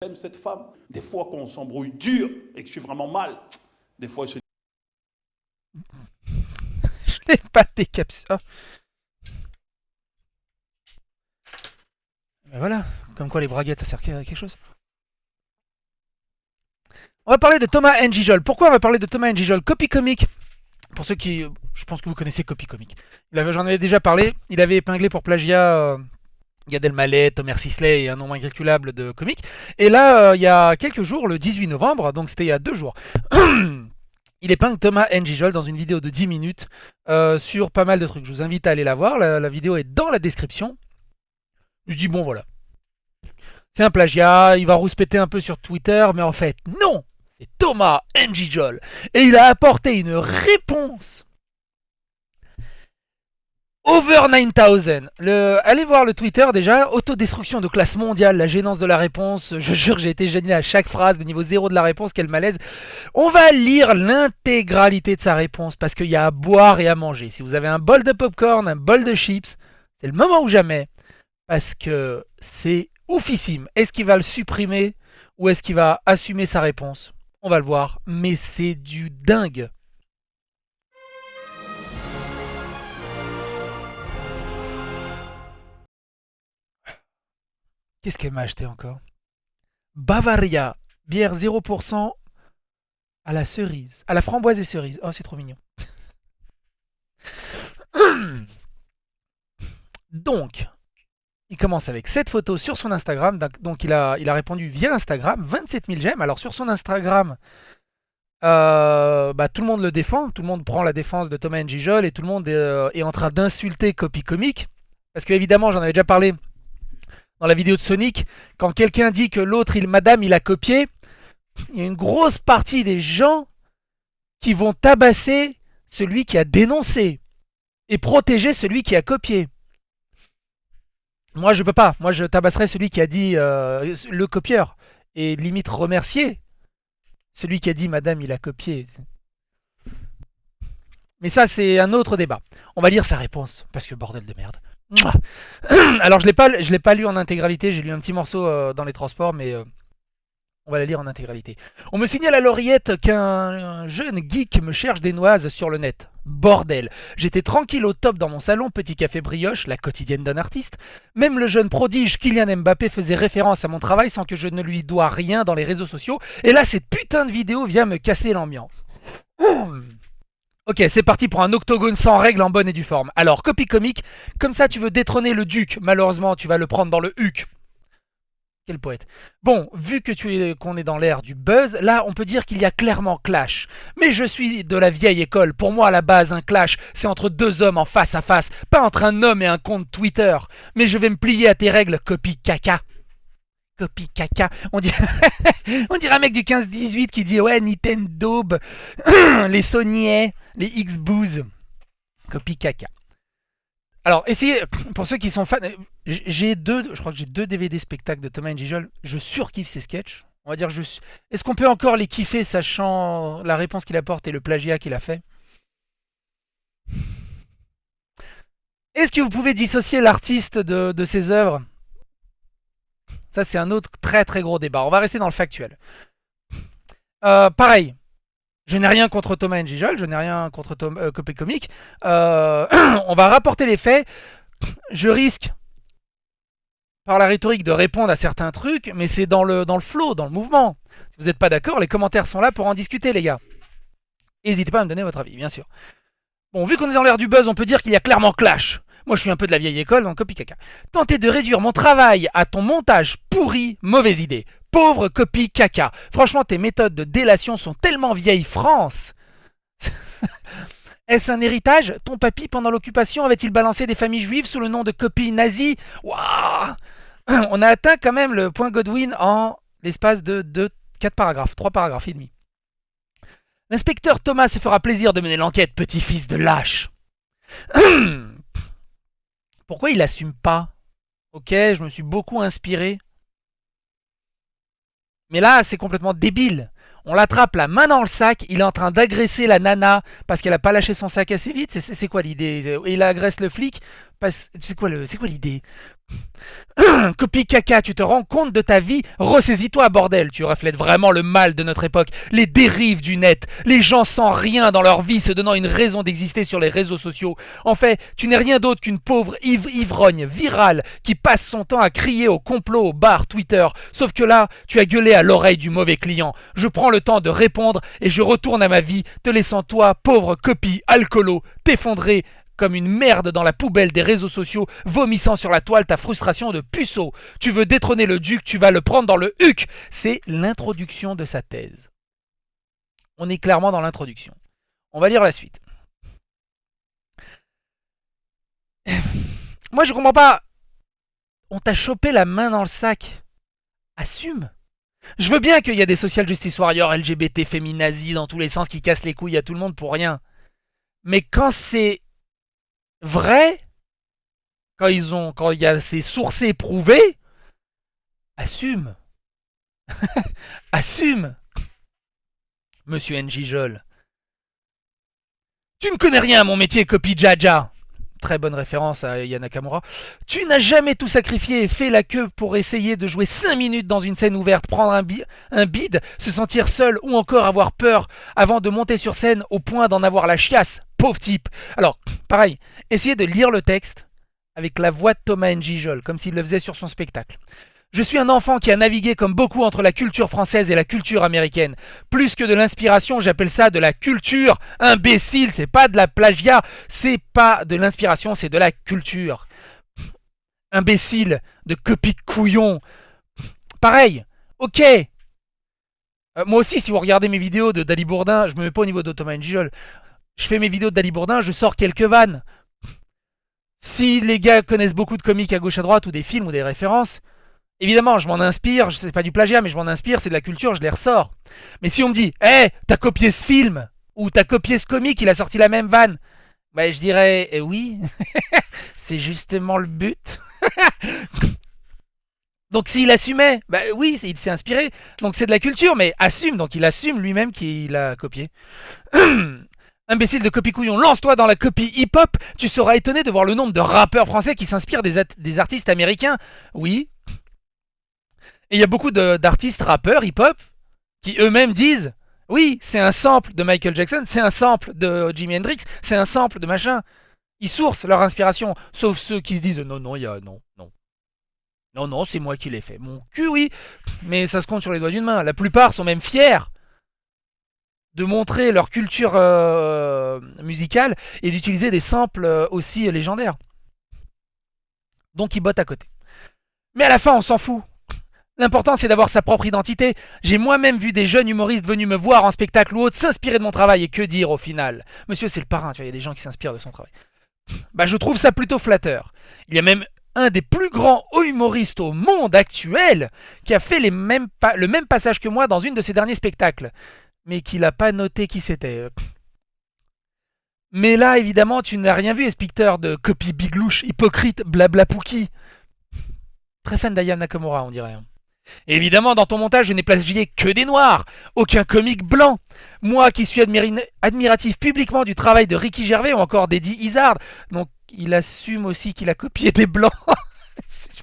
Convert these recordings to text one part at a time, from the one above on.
j'aime cette femme. Des fois, quand on s'embrouille dur et que je suis vraiment mal, des fois, je Je l'ai pas décapsulé. Oh. Ben voilà, comme quoi les braguettes ça sert à quelque chose. On va parler de Thomas N'Gijol. Pourquoi on va parler de Thomas N'Gijol? Copy Comic. Pour ceux qui. Je pense que vous connaissez Copy Comic. J'en avais déjà parlé. Il avait épinglé pour plagiat Gad Elmaleh, Thomas Sisley et un nombre incalculable de comics. Et là, il y a quelques jours, le 18 novembre, donc c'était il y a 2 jours, il épingle Thomas N'Gijol dans une vidéo de 10 minutes sur pas mal de trucs. Je vous invite à aller la voir. La vidéo est dans la description. Je dis bon voilà. C'est un plagiat, il va rouspéter un peu sur Twitter, mais en fait, non! C'est Thomas N'Gijol. Et il a apporté une réponse. Over 9000. Allez voir le Twitter déjà. Autodestruction de classe mondiale, la gênance de la réponse. Je jure, j'ai été gêné à chaque phrase. Le niveau 0 de la réponse, quel malaise. On va lire l'intégralité de sa réponse parce qu'il y a à boire et à manger. Si vous avez un bol de popcorn, un bol de chips, c'est le moment ou jamais. Parce que c'est oufissime. Est-ce qu'il va le supprimer ou est-ce qu'il va assumer sa réponse? On va le voir, mais c'est du dingue. Qu'est-ce qu'elle m'a acheté encore? Bavaria, bière 0% à la cerise, à la framboise et cerise. Oh, c'est trop mignon. Donc, il commence avec cette photo sur son Instagram. Donc, il a répondu via Instagram, 27 000 j'aime. Alors, sur son Instagram, tout le monde le défend. Tout le monde prend la défense de Thomas N'Gijol et tout le monde est en train d'insulter Copy Comic. Parce que, évidemment, j'en avais déjà parlé dans la vidéo de Sonic. Quand quelqu'un dit que l'autre, madame, il a copié, il y a une grosse partie des gens qui vont tabasser celui qui a dénoncé et protéger celui qui a copié. Moi, je peux pas. Moi, je tabasserai celui qui a dit le copieur et limite remercier celui qui a dit madame, il a copié. Mais ça, c'est un autre débat. On va lire sa réponse parce que bordel de merde. Alors, je l'ai pas lu en intégralité. J'ai lu un petit morceau dans les transports, mais on va la lire en intégralité. On me signale à l'oreillette qu'un jeune geek me cherche des noises sur le net. Bordel. J'étais tranquille au top dans mon salon, petit café brioche, la quotidienne d'un artiste. Même le jeune prodige Kylian Mbappé faisait référence à mon travail sans que je ne lui dois rien dans les réseaux sociaux. Et là, cette putain de vidéo vient me casser l'ambiance. Ok, c'est parti pour un octogone sans règles en bonne et due forme. Alors, Copy Comic, comme ça tu veux détrôner le duc. Malheureusement, tu vas le prendre dans le huc. Quel poète. Bon, vu que qu'on est dans l'ère du buzz, là on peut dire qu'il y a clairement clash. Mais je suis de la vieille école. Pour moi, à la base, un clash, c'est entre deux hommes en face à face, pas entre un homme et un compte Twitter. Mais je vais me plier à tes règles, Copy caca. Copy caca. On dirait un mec du 15-18 qui dit ouais, Nintendo, les Sony, les X-Booze. Copy caca. Alors, essayez, pour ceux qui sont fans, je crois que j'ai 2 DVD spectacles de Thomas N'Gijol. Je surkiffe ses sketchs. On va dire, est-ce qu'on peut encore les kiffer sachant la réponse qu'il apporte et le plagiat qu'il a fait? Est-ce que vous pouvez dissocier l'artiste de ses œuvres? Ça, c'est un autre très très gros débat. On va rester dans le factuel. Pareil, je n'ai rien contre Thomas N'Gijol, je n'ai rien contre Copy Comic. On va rapporter les faits. Je risque, par la rhétorique, de répondre à certains trucs, mais c'est dans le flow, dans le mouvement. Si vous n'êtes pas d'accord, les commentaires sont là pour en discuter, les gars. N'hésitez pas à me donner votre avis, bien sûr. Bon, vu qu'on est dans l'ère du buzz, on peut dire qu'il y a clairement clash. Moi, je suis un peu de la vieille école, donc Copy caca. Tenter de réduire mon travail à ton montage pourri, mauvaise idée. Pauvre Copy caca. Franchement, tes méthodes de délation sont tellement vieille France. Est-ce un héritage? Ton papy, pendant l'occupation, avait-il balancé des familles juives sous le nom de copie nazie? Waouh! On a atteint quand même le point Godwin en l'espace de 4 paragraphes, 3 paragraphes et demi. L'inspecteur Thomas se fera plaisir de mener l'enquête, petit-fils de lâche. Pourquoi il assume pas? Ok, je me suis beaucoup inspiré. Mais là, c'est complètement débile. On l'attrape la main dans le sac, il est en train d'agresser la nana parce qu'elle a pas lâché son sac assez vite. C'est quoi l'idée? Il agresse le flic C'est quoi l'idée? Copie caca, tu te rends compte de ta vie? Ressaisis-toi, bordel. Tu reflètes vraiment le mal de notre époque, les dérives du net, les gens sans rien dans leur vie se donnant une raison d'exister sur les réseaux sociaux. En fait, tu n'es rien d'autre qu'une pauvre ivrogne virale qui passe son temps à crier au complot au bar Twitter. Sauf que là, tu as gueulé à l'oreille du mauvais client. Je prends le temps de répondre et je retourne à ma vie, te laissant toi, pauvre copie alcoolo, t'effondrer comme une merde dans la poubelle des réseaux sociaux, vomissant sur la toile ta frustration de puceau. Tu veux détrôner le duc, tu vas le prendre dans le huc. C'est l'introduction de sa thèse. On est clairement dans l'introduction. On va lire la suite. Moi, je comprends pas. On t'a chopé la main dans le sac. Assume. Je veux bien qu'il y a des social justice warriors, LGBT, féminazis, dans tous les sens qui cassent les couilles à tout le monde pour rien. Mais quand c'est vrai, quand il y a ces sources prouvées, assume. Assume. Monsieur Njijol. Tu ne connais rien à mon métier, copie Jaja. Très bonne référence à Yanakamura. Tu n'as jamais tout sacrifié et fait la queue pour essayer de jouer 5 minutes dans une scène ouverte, prendre un bide, se sentir seul ou encore avoir peur avant de monter sur scène au point d'en avoir la chiasse. Pauvre type. Alors, pareil, essayez de lire le texte avec la voix de Thomas Njijol, comme s'il le faisait sur son spectacle. Je suis un enfant qui a navigué comme beaucoup entre la culture française et la culture américaine. Plus que de l'inspiration, j'appelle ça de la culture. Imbécile, c'est pas de la plagiat, c'est pas de l'inspiration, c'est de la culture. Imbécile, de copie de couillon. Pareil, ok. Moi aussi, si vous regardez mes vidéos de Dali Bourdin, je me mets pas au niveau de Thomas Njijol. Je fais mes vidéos de Dali Bourdin, je sors quelques vannes. Si les gars connaissent beaucoup de comiques à gauche à droite ou des films ou des références, évidemment, je m'en inspire, c'est pas du plagiat, mais je m'en inspire, c'est de la culture, je les ressors. Mais si on me dit, hey, t'as copié ce film, ou t'as copié ce comique, il a sorti la même vanne, bah je dirais, oui, c'est justement le but. Donc s'il assumait, bah oui, il s'est inspiré, donc c'est de la culture, mais assume, donc il assume lui-même qu'il a copié. Imbécile de copie couillon, lance-toi dans la copie hip-hop, tu seras étonné de voir le nombre de rappeurs français qui s'inspirent des artistes américains. Oui. Et il y a beaucoup d'artistes rappeurs hip-hop qui eux-mêmes disent oui, c'est un sample de Michael Jackson, c'est un sample de Jimi Hendrix, c'est un sample de machin. Ils sourcent leur inspiration, sauf ceux qui se disent non, c'est moi qui l'ai fait. Mon cul, oui, mais ça se compte sur les doigts d'une main. La plupart sont même fiers de montrer leur culture musicale et d'utiliser des samples aussi légendaires. Donc ils bottent à côté. Mais à la fin, on s'en fout. L'important, c'est d'avoir sa propre identité. J'ai moi-même vu des jeunes humoristes venus me voir en spectacle ou autre s'inspirer de mon travail. Et que dire au final? Monsieur, c'est le parrain, tu vois, il y a des gens qui s'inspirent de son travail. Bah, je trouve ça plutôt flatteur. Il y a même un des plus grands humoristes au monde actuel qui a fait le même passage que moi dans une de ses derniers spectacles. Mais qui n'a pas noté qui c'était. Mais là, évidemment, tu n'as rien vu, inspecteur de copie biglouche, hypocrite, blabla pouki. Très fan d'Aya Nakamura, on dirait. Et évidemment, dans ton montage, je n'ai plagié que des noirs, aucun comique blanc. Moi qui suis admiratif publiquement du travail de Ricky Gervais ou encore d'Eddie Izzard, donc il assume aussi qu'il a copié des blancs.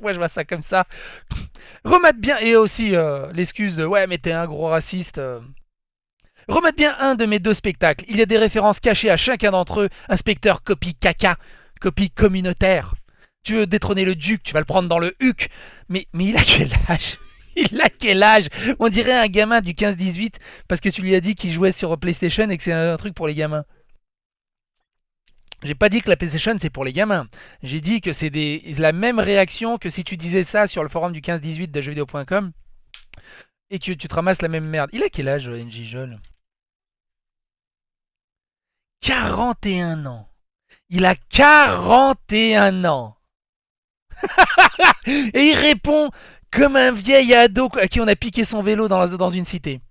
Moi je vois ça comme ça. Remate bien, et aussi l'excuse de ouais mais t'es un gros raciste. Remate bien un de mes 2 spectacles. Il y a des références cachées à chacun d'entre eux. Inspecteur copie caca, copie communautaire. Tu veux détrôner le duc, tu vas le prendre dans le huc. Mais il a quel âge? Il a quel âge? On dirait un gamin du 15-18 parce que tu lui as dit qu'il jouait sur PlayStation et que c'est un truc pour les gamins. J'ai pas dit que la PlayStation c'est pour les gamins. J'ai dit que c'est la même réaction que si tu disais ça sur le forum du 15-18 de jeuxvideo.com et que tu te ramasses la même merde. Il a quel âge, Njijol? 41 ans. Il a 41 ans. Et il répond comme un vieil ado à qui on a piqué son vélo dans une cité.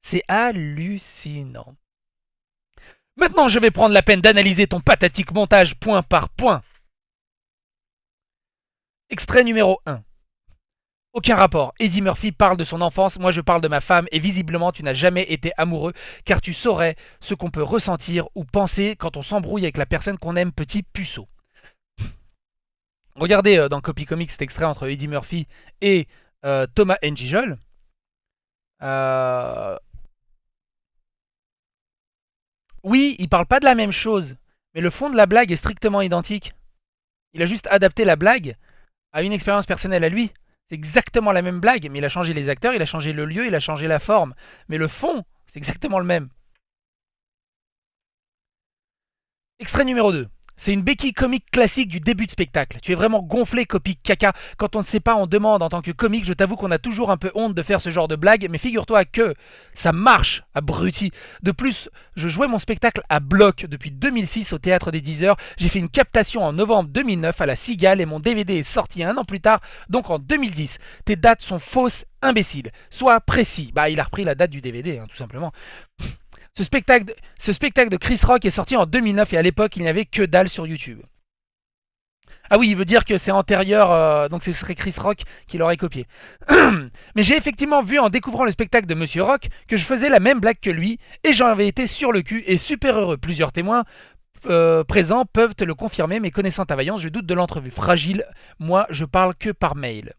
C'est hallucinant. Maintenant, je vais prendre la peine d'analyser ton pathétique montage point par point. Extrait numéro 1. Aucun rapport. Eddie Murphy parle de son enfance, moi je parle de ma femme, et visiblement tu n'as jamais été amoureux, car tu saurais ce qu'on peut ressentir ou penser quand on s'embrouille avec la personne qu'on aime, petit puceau. Regardez dans Copy Comics cet extrait entre Eddie Murphy et Thomas Njijol. Oui, ils parlent pas de la même chose, mais le fond de la blague est strictement identique. Il a juste adapté la blague à une expérience personnelle à lui. C'est exactement la même blague, mais il a changé les acteurs, il a changé le lieu, il a changé la forme. Mais le fond, c'est exactement le même. Extrait numéro 2. C'est une béquille comique classique du début de spectacle. Tu es vraiment gonflé, copie caca. Quand on ne sait pas, on demande en tant que comique. Je t'avoue qu'on a toujours un peu honte de faire ce genre de blague, mais figure-toi que ça marche, abruti. De plus, je jouais mon spectacle à bloc depuis 2006 au Théâtre des 10 heures. J'ai fait une captation en novembre 2009 à la Cigale et mon DVD est sorti un an plus tard, donc en 2010. Tes dates sont fausses, imbécile. Sois précis. Bah, il a repris la date du DVD, tout simplement. Ce spectacle de Chris Rock est sorti en 2009 et à l'époque, il n'y avait que dalle sur YouTube. Ah oui, il veut dire que c'est antérieur, donc ce serait Chris Rock qui l'aurait copié. Mais j'ai effectivement vu en découvrant le spectacle de Monsieur Rock que je faisais la même blague que lui et j'en avais été sur le cul et super heureux. Plusieurs témoins présents peuvent te le confirmer, mais connaissant ta vaillance, je doute de l'entrevue. Fragile, moi je parle que par mail.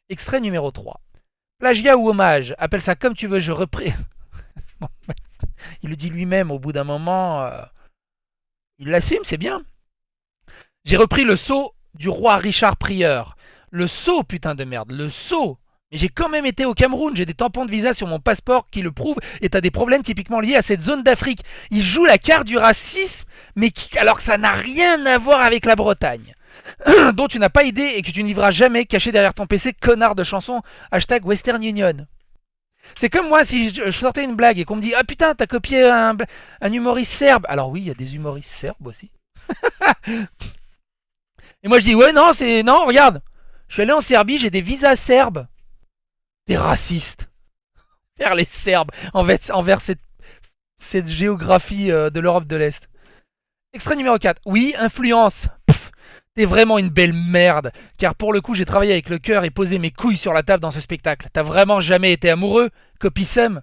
Extrait numéro 3. Plagiat ou hommage, appelle ça comme tu veux, je repris... Il le dit lui-même au bout d'un moment. Il l'assume, c'est bien. J'ai repris le sceau du roi Richard Prieur. Le sceau, putain de merde, le sceau. Mais j'ai quand même été au Cameroun, j'ai des tampons de visa sur mon passeport qui le prouvent et t'as des problèmes typiquement liés à cette zone d'Afrique. Il joue la carte du racisme, mais alors que ça n'a rien à voir avec la Bretagne. Dont tu n'as pas idée et que tu ne livreras jamais caché derrière ton PC, connard de chanson. Hashtag Western Union. C'est comme moi si je sortais une blague et qu'on me dit ah putain t'as copié un humoriste serbe. Alors oui il y a des humoristes serbes aussi. Et moi je dis ouais non regarde. Je suis allé en Serbie, j'ai des visas serbes. Des racistes. Vers les Serbes envers cette géographie de l'Europe de l'Est. Extrait numéro 4. Oui, influence. T'es vraiment une belle merde, car pour le coup j'ai travaillé avec le cœur et posé mes couilles sur la table dans ce spectacle. T'as vraiment jamais été amoureux, Copissum?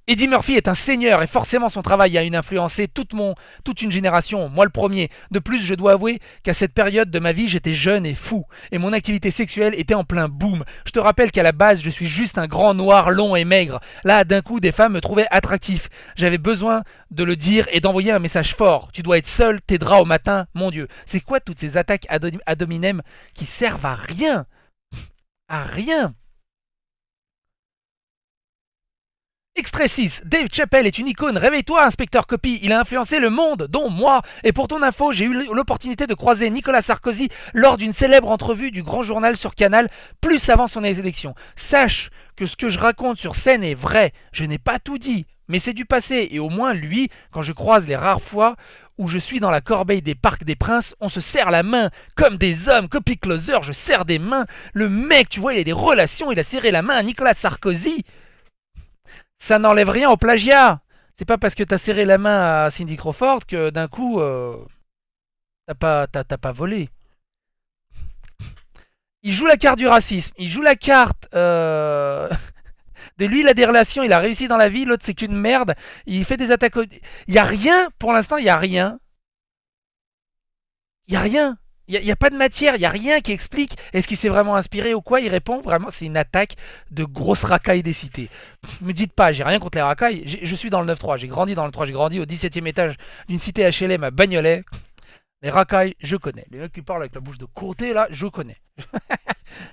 Eddie Murphy est un seigneur et forcément son travail a influencé toute une génération, moi le premier. De plus, je dois avouer qu'à cette période de ma vie, j'étais jeune et fou, et mon activité sexuelle était en plein boom. Je te rappelle qu'à la base, je suis juste un grand noir long et maigre. Là, d'un coup, des femmes me trouvaient attractif. J'avais besoin de le dire et d'envoyer un message fort. Tu dois être seul, tes draps au matin, mon Dieu. C'est quoi toutes ces attaques ad hominem qui servent à rien? À rien. Extrait 6. Dave Chappelle est une icône. Réveille-toi, inspecteur Copy. Il a influencé le monde, dont moi. Et pour ton info, j'ai eu l'opportunité de croiser Nicolas Sarkozy lors d'une célèbre entrevue du Grand Journal sur Canal, plus avant son élection. Sache que ce que je raconte sur scène est vrai. Je n'ai pas tout dit, mais c'est du passé. Et au moins, lui, quand je croise les rares fois où je suis dans la corbeille des Parcs des Princes, on se serre la main comme des hommes. Copy Closer, je serre des mains. Le mec, tu vois, il a des relations. Il a serré la main à Nicolas Sarkozy. Ça n'enlève rien au plagiat. C'est pas parce que t'as serré la main à Cindy Crawford que d'un coup, t'as pas volé. Il joue la carte du racisme. Il joue la carte de lui, il a des relations, il a réussi dans la vie. L'autre, c'est qu'une merde. Il fait des attaques. Il y a rien, pour l'instant, il y a rien. Il y a rien. Il n'y a pas de matière, il n'y a rien qui explique est-ce qu'il s'est vraiment inspiré ou quoi. Il répond vraiment, c'est une attaque de grosse racaille des cités. Me dites pas, j'ai rien contre les racailles. Je suis dans le 9-3, j'ai grandi dans le 3, j'ai grandi au 17e étage d'une cité HLM à Bagnolet. Les racailles, je connais. Les mecs qui parlent avec la bouche de côté, là, je connais.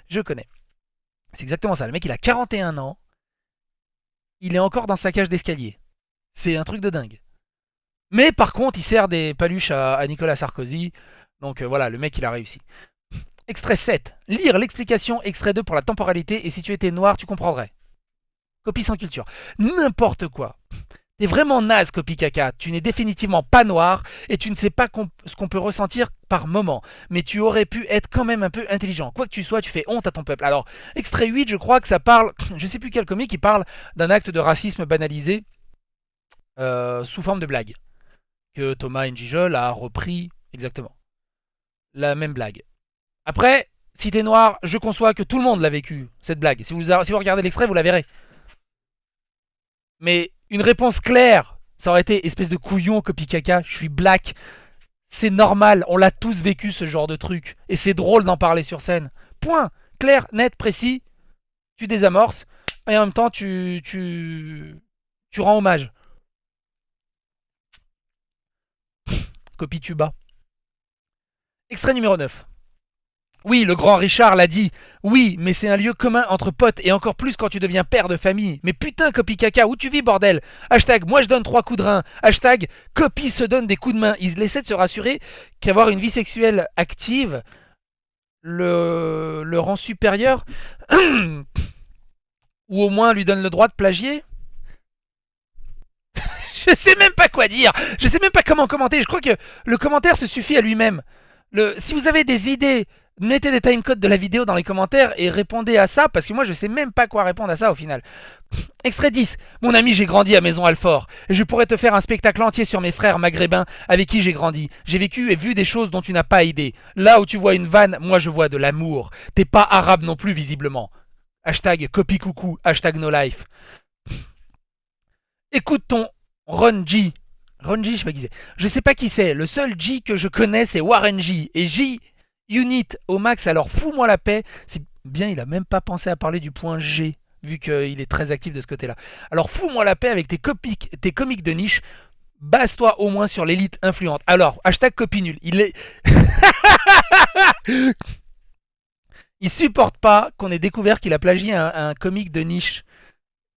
Je connais. C'est exactement ça. Le mec, il a 41 ans. Il est encore dans sa cage d'escalier. C'est un truc de dingue. Mais par contre, il sert des paluches à Nicolas Sarkozy. Donc voilà, le mec, il a réussi. Extrait 7. Lire l'explication extrait 2 pour la temporalité et si tu étais noir, tu comprendrais. Copie sans culture. N'importe quoi. T'es vraiment naze, copie caca. Tu n'es définitivement pas noir et tu ne sais pas ce qu'on peut ressentir par moment. Mais tu aurais pu être quand même un peu intelligent. Quoi que tu sois, tu fais honte à ton peuple. Alors, extrait 8, je crois que ça parle... Je sais plus quel comique qui parle d'un acte de racisme banalisé sous forme de blague. Que Thomas Njijol a repris exactement. La même blague. Après, si t'es noir, je conçois que tout le monde l'a vécu, cette blague. Si vous regardez l'extrait, vous la verrez. Mais une réponse claire, ça aurait été espèce de couillon, copie caca, je suis black. C'est normal, on l'a tous vécu ce genre de truc. Et c'est drôle d'en parler sur scène. Point. Clair, net, précis. Tu désamorces. Et en même temps, tu rends hommage. Copie tuba. Extrait numéro 9. Oui, le grand Richard l'a dit. Oui, mais c'est un lieu commun entre potes et encore plus quand tu deviens père de famille. Mais putain, copie caca, où tu vis, bordel? Hashtag, moi je donne 3 coups de rein. Hashtag, copie se donne des coups de main. Il essaie de se rassurer qu'avoir une vie sexuelle active le rang supérieur ou au moins lui donne le droit de plagier. Je sais même pas quoi dire. Je sais même pas comment commenter. Je crois que le commentaire se suffit à lui-même. Si vous avez des idées, mettez des timecodes de la vidéo dans les commentaires et répondez à ça, parce que moi je sais même pas quoi répondre à ça au final. Extrait 10. Mon ami, j'ai grandi à Maison-Alfort. Et je pourrais te faire un spectacle entier sur mes frères maghrébins avec qui j'ai grandi. J'ai vécu et vu des choses dont tu n'as pas idée. Là où tu vois une vanne, moi je vois de l'amour. T'es pas arabe non plus visiblement. Hashtag copie coucou. Hashtag no life. Écoute ton Ron G. Ron G, je sais pas qui c'est. Je sais pas qui c'est. Le seul G que je connais, c'est Warren G. Et J Unit au max, alors fous-moi la paix. C'est bien, il a même pas pensé à parler du point G, vu qu'il est très actif de ce côté-là. Alors fous-moi la paix avec tes comiques de niche. Base-toi au moins sur l'élite influente. Alors, hashtag copie nulle. Il supporte pas qu'on ait découvert qu'il a plagié un comique de niche.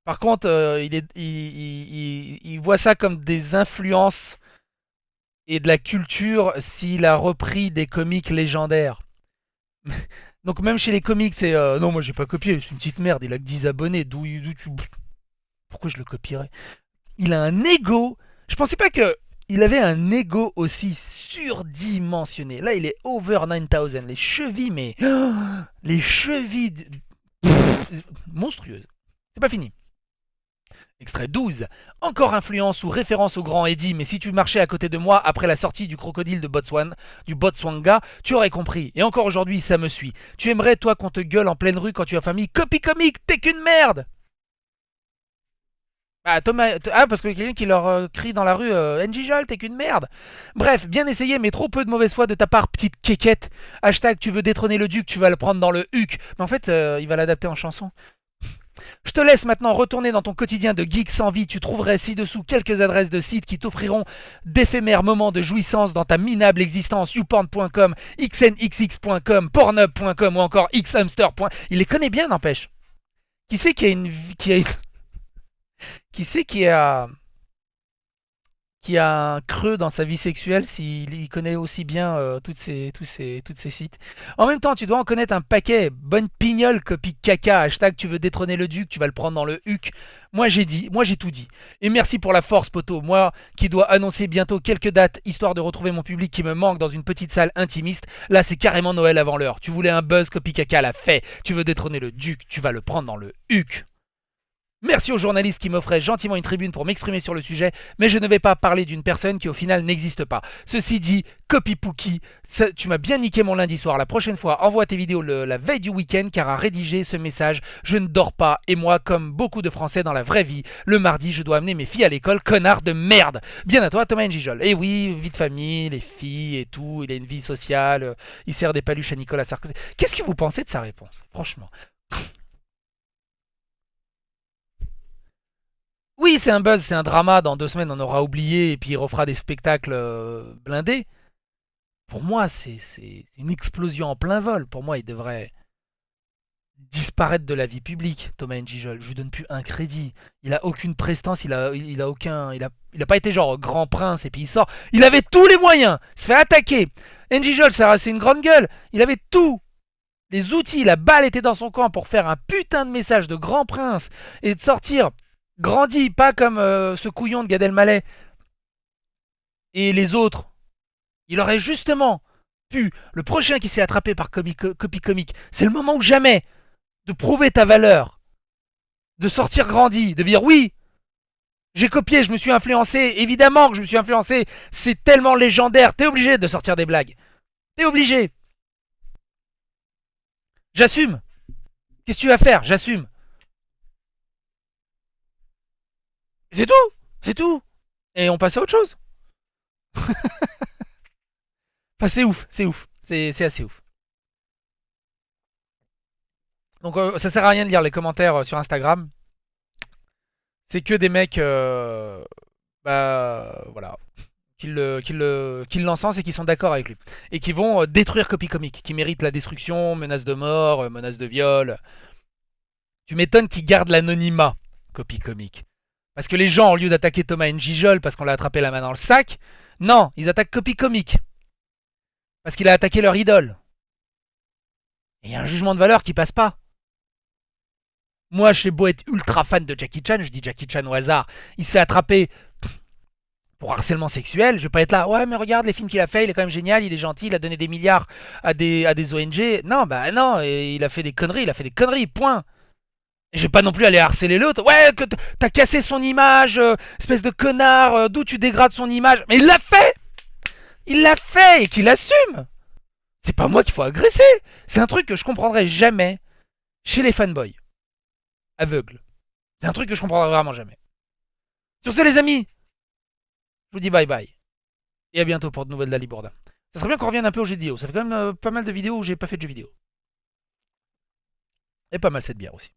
Par contre, il voit ça comme des influences et de la culture s'il a repris des comiques légendaires. Donc même chez les comics, c'est non, moi j'ai pas copié, c'est une petite merde, il a que 10 abonnés, pourquoi je le copierais? Il a un ego. Je pensais pas que il avait un ego aussi surdimensionné. Là, il est over 9000, les chevilles, mais les chevilles monstrueuses. C'est pas fini. Extrait 12. Encore influence ou référence au grand Eddie, mais si tu marchais à côté de moi après la sortie du crocodile de du Botswanga, tu aurais compris. Et encore aujourd'hui, ça me suit. Tu aimerais, toi, qu'on te gueule en pleine rue quand tu as famille? Copie comique, t'es qu'une merde! Ah, Thomas, parce que quelqu'un qui leur crie dans la rue NJ t'es qu'une merde. Bref, bien essayé, mais trop peu de mauvaise foi de ta part, petite quéquette. Hashtag, tu veux détrôner le duc, tu vas le prendre dans le huc. Mais en fait, il va l'adapter en chanson. Je te laisse maintenant retourner dans ton quotidien de geek sans vie. Tu trouverais ci-dessous quelques adresses de sites qui t'offriront d'éphémères moments de jouissance dans ta minable existence. youporn.com, xnxx.com, pornhub.com ou encore xhamster. Il les connaît bien, n'empêche. Qui sait qui a une... Qui sait qui a un creux dans sa vie sexuelle s'il connaît aussi bien toutes ces sites. En même temps, tu dois en connaître un paquet. Bonne pignole, copie caca. Hashtag tu veux détrôner le duc, tu vas le prendre dans le huc. Moi j'ai tout dit. Et merci pour la force, poteau. Moi qui dois annoncer bientôt quelques dates, histoire de retrouver mon public qui me manque dans une petite salle intimiste. Là, c'est carrément Noël avant l'heure. Tu voulais un buzz, copie caca, l'a fait. Tu veux détrôner le duc, tu vas le prendre dans le huc. Merci aux journalistes qui m'offraient gentiment une tribune pour m'exprimer sur le sujet, mais je ne vais pas parler d'une personne qui au final n'existe pas. Ceci dit, Copy Pookie, tu m'as bien niqué mon lundi soir. La prochaine fois, envoie tes vidéos la veille du week-end, car à rédiger ce message, je ne dors pas. Et moi, comme beaucoup de Français dans la vraie vie, le mardi, je dois amener mes filles à l'école, connard de merde. Bien à toi, Thomas Njijol. Et oui, vie de famille, les filles et tout, il a une vie sociale, il sert des paluches à Nicolas Sarkozy. Qu'est-ce que vous pensez de sa réponse, franchement? Oui, c'est un buzz, c'est un drama. Dans 2 semaines, on aura oublié et puis il refera des spectacles blindés. Pour moi, c'est une explosion en plein vol. Pour moi, il devrait disparaître de la vie publique, Thomas Njijol. Je lui donne plus un crédit. Il a aucune prestance, il a aucun. Il a pas été genre grand prince et puis il sort. Il avait tous les moyens. Il se fait attaquer. Njijol, c'est une grande gueule. Il avait tout. Les outils, la balle était dans son camp pour faire un putain de message de grand prince et de sortir grandi, pas comme ce couillon de Gad Elmaleh et les autres. Il aurait justement pu, le prochain qui se fait attraper par copie comique, c'est le moment ou jamais de prouver ta valeur, de sortir grandi, de dire oui, j'ai copié, je me suis influencé, évidemment que je me suis influencé, c'est tellement légendaire, t'es obligé de sortir des blagues. T'es obligé. J'assume. Qu'est-ce que tu vas faire? J'assume. C'est tout. C'est tout. Et on passe à autre chose. Enfin, c'est ouf, c'est ouf. C'est assez ouf. Donc, ça sert à rien de lire les commentaires sur Instagram. C'est que des mecs, bah, voilà, qui l'encensent et qui sont d'accord avec lui. Et qui vont détruire Copy Comic, qui mérite la destruction, menace de mort, menace de viol. Tu m'étonnes qu'ils gardent l'anonymat, Copy Comic. Parce que les gens, au lieu d'attaquer Thomas Njijol parce qu'on l'a attrapé la main dans le sac, non, ils attaquent Copy Comic. Parce qu'il a attaqué leur idole. Et il y a un jugement de valeur qui passe pas. Moi, je suis beau être ultra fan de Jackie Chan, je dis Jackie Chan au hasard, il se fait attraper pour harcèlement sexuel, je vais pas être là, ouais mais regarde les films qu'il a fait, il est quand même génial, il est gentil, il a donné des milliards à des ONG. Non, bah non, et il a fait des conneries, point. Et je vais pas non plus aller harceler l'autre. Ouais, que t'as cassé son image, espèce de connard, d'où tu dégrades son image. Mais il l'a fait et qu'il assume. C'est pas moi qu'il faut agresser. C'est un truc que je comprendrai jamais chez les fanboys aveugles. C'est un truc que je comprendrai vraiment jamais. Sur ce les amis, je vous dis bye bye. Et à bientôt pour de nouvelles d'Ali Bourdin. Ça serait bien qu'on revienne un peu aux jeux vidéo. Ça fait quand même pas mal de vidéos où j'ai pas fait de jeux vidéo. Et pas mal cette bière aussi.